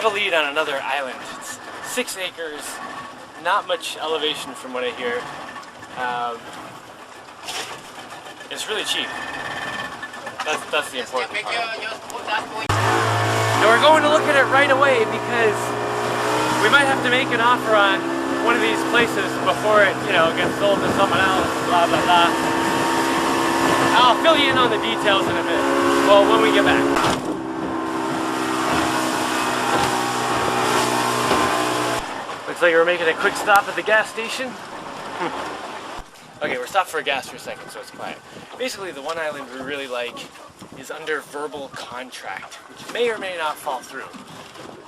a lead on another island. It's 6 acres, not much elevation from what I hear. It's really cheap. That's the important part. And we're going to look at it right away because we might have to make an offer on one of these places before it, gets sold to someone else, blah, blah, blah. I'll fill you in on the details in a bit. Well, when we get back. Looks like we're making a quick stop at the gas station. Okay, we're stopped for a gas for a second, so it's quiet. Basically, the one island we really like is under verbal contract, which may or may not fall through.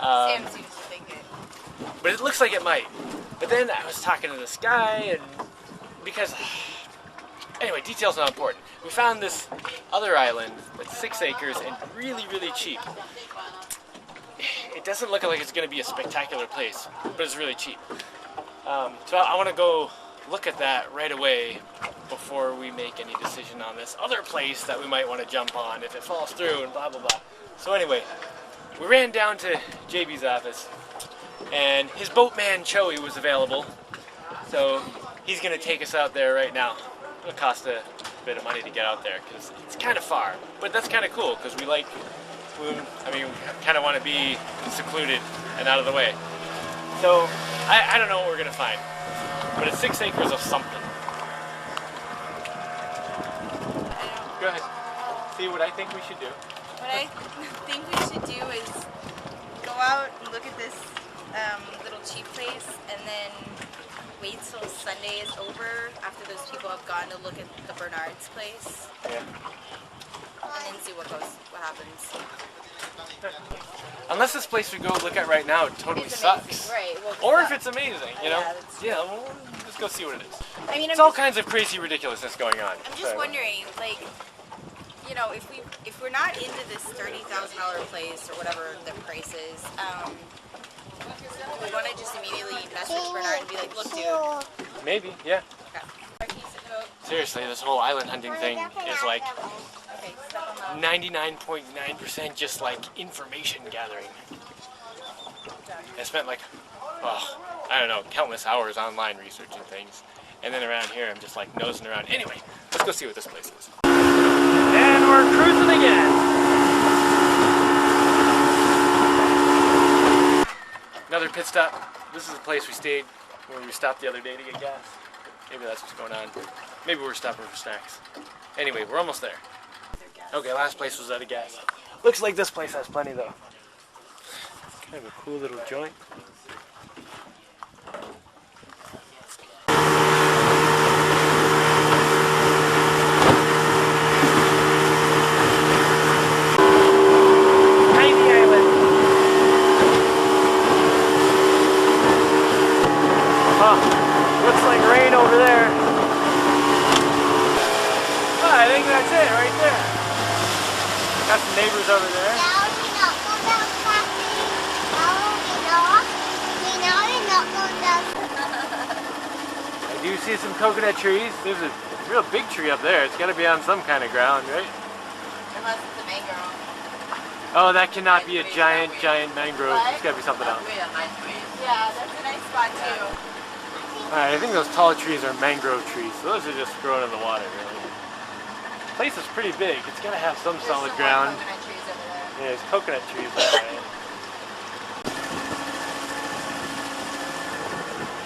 Sam seems to think it. But it looks like it might. But then I was talking to this guy, and because... Anyway, details not important. We found this other island that's 6 acres and really, really cheap. It doesn't look like it's going to be a spectacular place, but it's really cheap. So I want to go look at that right away before we make any decision on this other place that we might want to jump on if it falls through and blah, blah, blah. So anyway, we ran down to JB's office, and his boatman Choey was available. So he's going to take us out there right now. It'll cost a bit of money to get out there because it's kind of far, but that's kind of cool because we kind of want to be secluded and out of the way. So I don't know what we're going to find, but it's 6 acres of something. Go ahead. See what I think we should do. What I think we should do is go out and look at this little cheap place and then wait till Sunday is over after those people have gone to look at the Bernard's place. Yeah. And then see what happens. Unless this place we go look at right now totally sucks. Right. Well, or if it's amazing, Yeah, well, let's go see what it is. I mean, it's all kinds of crazy ridiculously going on. I'm just wondering, like, if we're not into this $30,000 place or whatever the price is, we want to just immediately message Bernard and be like, look, dude. Maybe, yeah. Okay. Seriously, this whole island hunting thing is like 99.9% just like information gathering. I spent like, I don't know, countless hours online researching things. And then around here, I'm just like nosing around. Anyway, let's go see what this place is. And we're cruising again. Another pit stop. This is the place we stayed when we stopped the other day to get gas. Maybe that's what's going on. Maybe we're stopping for snacks. Anyway, we're almost there. Okay, last place was out of gas. Looks like this place has plenty though. Kind of a cool little joint. Jaimie Island. Looks like rain over there. I think that's it right there. Got some neighbors over there. I do see some coconut trees. There's a real big tree up there. It's got to be on some kind of ground, right? Unless it's a mangrove. Oh, that cannot be a giant mangrove. It's got to be something else. Yeah, that's a nice spot too. Alright, I think those tall trees are mangrove trees. So those are just growing in the water, really. The place is pretty big. It's got to have some solid ground. Coconut trees over there. Yeah, there's coconut trees there, right?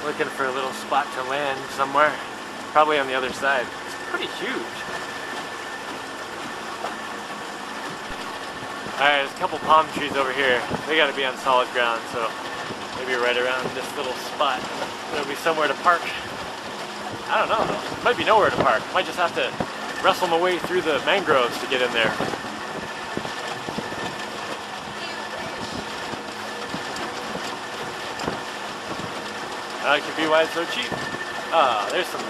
Looking for a little spot to land somewhere. Probably on the other side. It's pretty huge. Alright, there's a couple palm trees over here. They got to be on solid ground, so maybe right around this little spot. There'll be somewhere to park. I don't know though. Might be nowhere to park. Might just have to wrestle my way through the mangroves to get in there. That could be why it's so cheap. Oh, there's some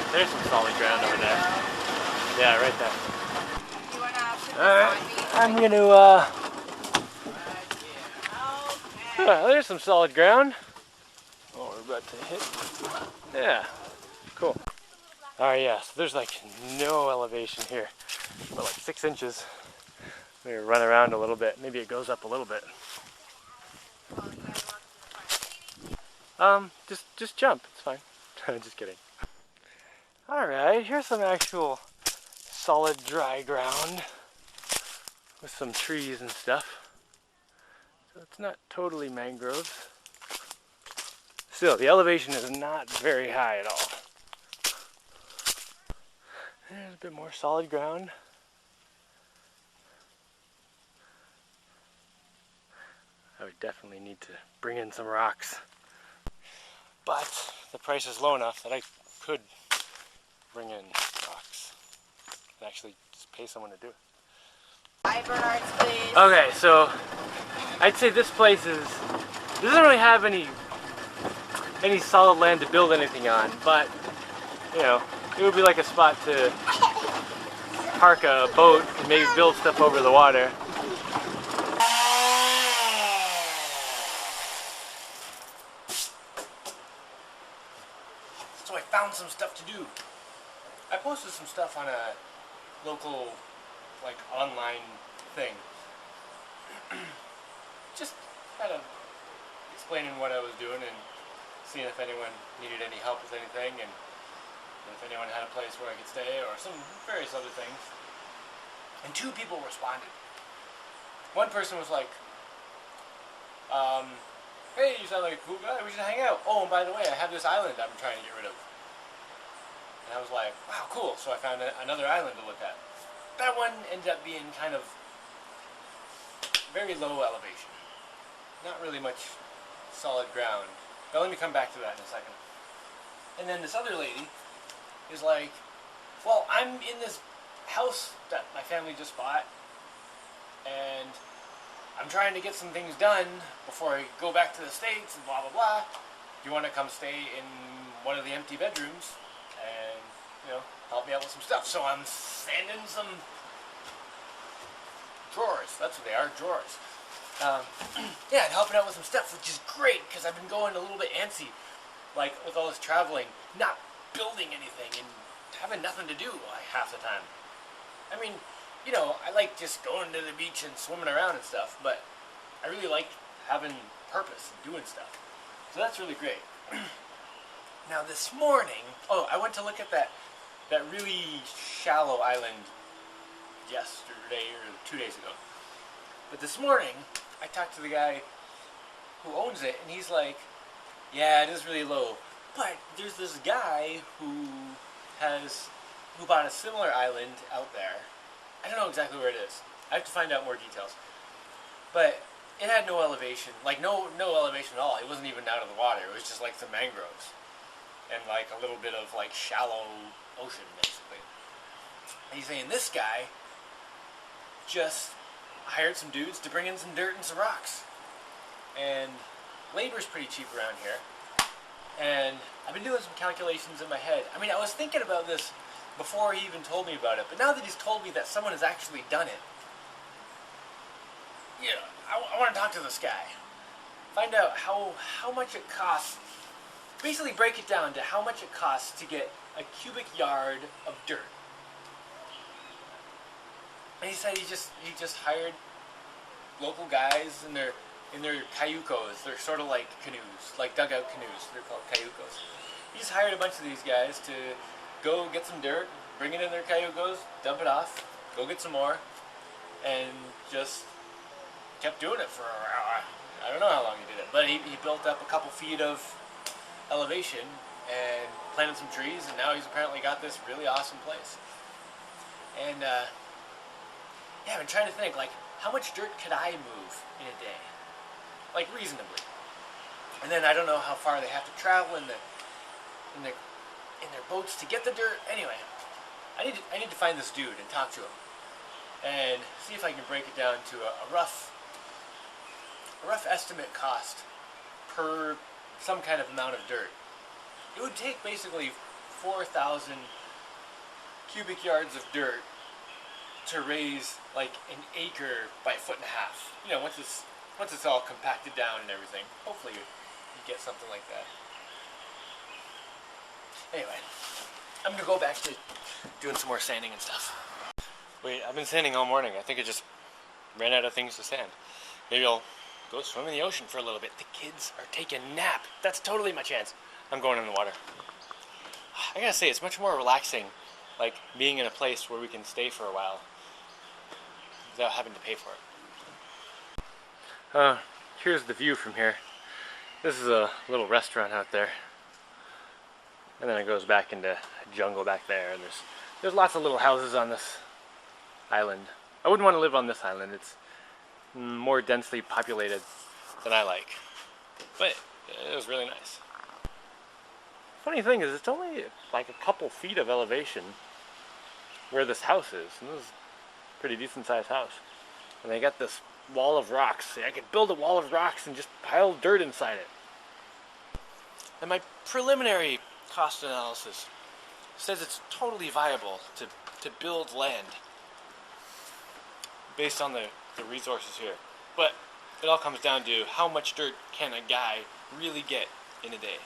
solid ground over there. Yeah, right there. Alright, I'm gonna there's some solid ground. Oh, we're about to hit. Yeah, cool. Alright, yeah, so there's like no elevation here. But like 6 inches. Maybe run around a little bit. Maybe it goes up a little bit. Just jump. It's fine. Just kidding. All right, here's some actual solid dry ground with some trees and stuff. So it's not totally mangroves. Still, the elevation is not very high at all. There's a bit more solid ground. I would definitely need to bring in some rocks. But the price is low enough that I could bring in rocks and actually just pay someone to do it. Hi, Bernard's place. Okay, so I'd say this place doesn't really have any solid land to build anything on, but you know, it would be like a spot to park a boat and maybe build stuff over the water. So I found some stuff to do. I posted some stuff on a local, like, online thing. Just kind of explaining what I was doing and seeing if anyone needed any help with anything, and if anyone had a place where I could stay, or some various other things. And 2 people responded. One person was like, hey, you sound like a cool guy, we should hang out. Oh, and by the way, I have this island I'm trying to get rid of. And I was like, wow, cool. So I found another island to look at. That one ended up being kind of very low elevation. Not really much solid ground. But let me come back to that in a second. And then this other lady is like, well, I'm in this house that my family just bought, and I'm trying to get some things done before I go back to the States and blah blah blah. Do you want to come stay in one of the empty bedrooms and, you know, help me out with some stuff? So I'm sanding some drawers. That's what they are, drawers. Yeah, and helping out with some stuff, which is great because I've been going a little bit antsy, like with all this traveling, not building anything and having nothing to do half the time. I mean, you know, I like just going to the beach and swimming around and stuff, but I really like having purpose and doing stuff. So that's really great. Now this morning, I went to look at that really shallow island yesterday or 2 days ago. But this morning, I talked to the guy who owns it, and he's like, yeah, it is really low, but there's this guy who bought a similar island out there. I don't know exactly where it is. I have to find out more details. But it had no elevation, like no elevation at all. It wasn't even out of the water. It was just like some mangroves and like a little bit of like shallow ocean, basically. And he's saying this guy just hired some dudes to bring in some dirt and some rocks. And labor's pretty cheap around here. And I've been doing some calculations in my head. I mean, I was thinking about this before he even told me about it, but now that he's told me that someone has actually done it, yeah, I want to talk to this guy. Find out how much it costs. Basically break it down to how much it costs to get a cubic yard of dirt. And he said he just hired local guys in their cayucos. They're sort of like canoes, like dugout canoes. They're called cayucos. He just hired a bunch of these guys to go get some dirt, bring it in their cayucos, dump it off, go get some more, and just kept doing it for, I don't know how long he did it, but he built up a couple feet of elevation and planted some trees, and now he's apparently got this really awesome place. And yeah, I've been trying to think, like, how much dirt could I move in a day? Like, reasonably. And then I don't know how far they have to travel in their boats to get the dirt. Anyway, I need to find this dude and talk to him and see if I can break it down to a rough estimate cost per some kind of amount of dirt. It would take basically 4,000 cubic yards of dirt to raise like an acre by 1.5 feet. You know, once it's all compacted down and everything. Hopefully you get something like that. Anyway, I'm gonna go back to doing some more sanding and stuff. Wait, I've been sanding all morning. I think I just ran out of things to sand. Maybe I'll go swim in the ocean for a little bit. The kids are taking a nap. That's totally my chance. I'm going in the water. I gotta say, it's much more relaxing, like being in a place where we can stay for a while without having to pay for it. Here's the view from here. This is a little restaurant out there. And then it goes back into a jungle back there. And there's lots of little houses on this island. I wouldn't want to live on this island. It's more densely populated than I like. But it was really nice. Funny thing is, it's only like a couple feet of elevation where this house is. And this is a pretty decent sized house. And they got this wall of rocks. I could build a wall of rocks and just pile dirt inside it. And my preliminary cost analysis says it's totally viable to build land based on the resources here. But it all comes down to how much dirt can a guy really get in a day.